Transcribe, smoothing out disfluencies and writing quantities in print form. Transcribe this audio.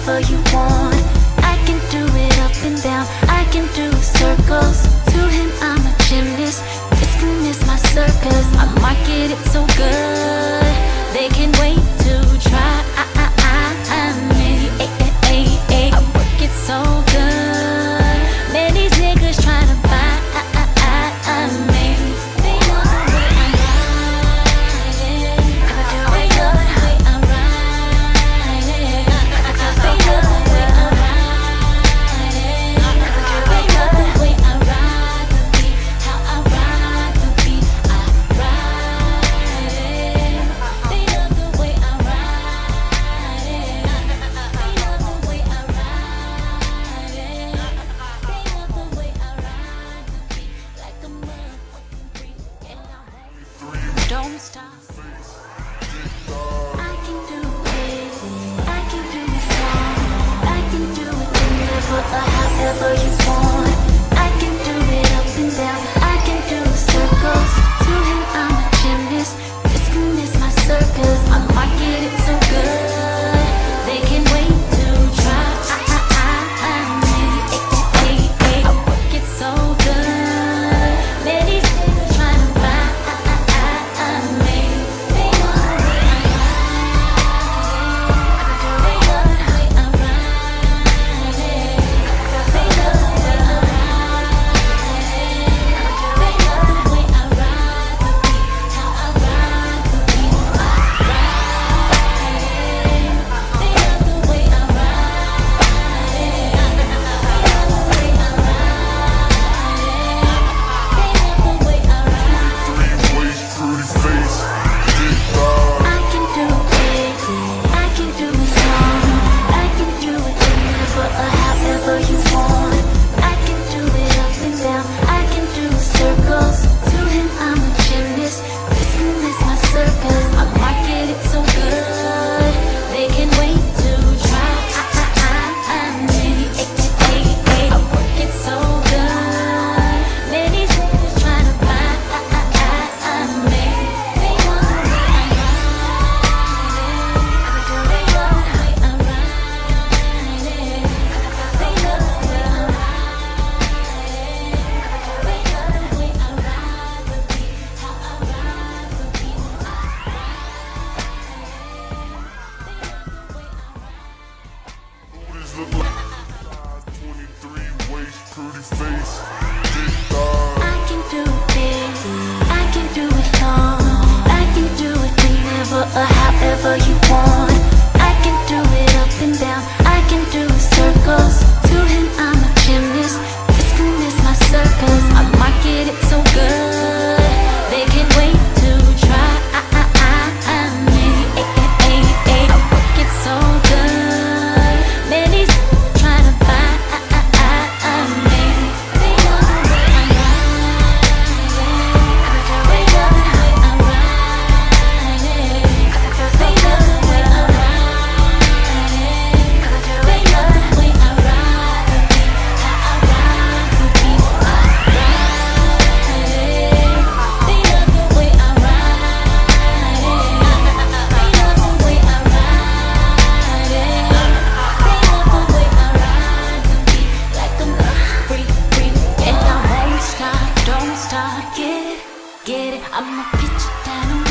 however you want. I can do it up and down, I can do circles. To him I'm a gymnast, this is my circus. I market it so good, they can't wait to try me. I work it so good, man, these niggas tryna buy me. They know the way I ride it, they know the way I ride it, they know the way I ride it, they know the way I ride the beat, how I ride the beat, I ride it. They know the way I ride it, they know the way I ride it, they know the way I ride the beat like a motherfucking freak, and I don't stop. I can do it, I can do it wrong, I can do it whenever or however you want. I can do it up and down, I can do circles. To him I'm a gymnast, this is my circus. I market it so good, they can't wait to try me. I work it so good, man, these niggas tryna buy me. They know the way I ride it, they know the way I ride it, they know the way I ride it, they know the way I ride the beat, how I ride the beat, I ride it. They know the way I ride it, they know the way I ride it, they know the way I ride it. Waist, pretty face, big thighs. I can do it, I can do it wrong, I can do it whenever or however you want. I can do it up and down, I can do circles. To him I'm a gymnast, this is my circus. I market it so good, they can't wait to try me. I work it so good, man, these niggas tryna buy me. They know the way I ride it, they know the way I ride it, they know the way I ride it, they know the way I ride the beat, how I ride the beat, I Booties look like size 23, waist, pretty face, big thighs. I can do it, I can do it long, I can do it whenever or however you want. I can do it up and down, I can do circles. To him I'm a gymnast, this is my circus. I market it so good, they can't wait to try me. I work it so good, man, these niggas tryna buy me. They know the way I ride it, they know the way I ride it, they know the way I ride it, they know the way I ride the beat, how I ride the beat, I ride it. They know the way I ride it, they know the way I ride it, they know the way I ride the beat like I'm a freak, and I won't stop, don't stop, get it, I'ma pitch it down.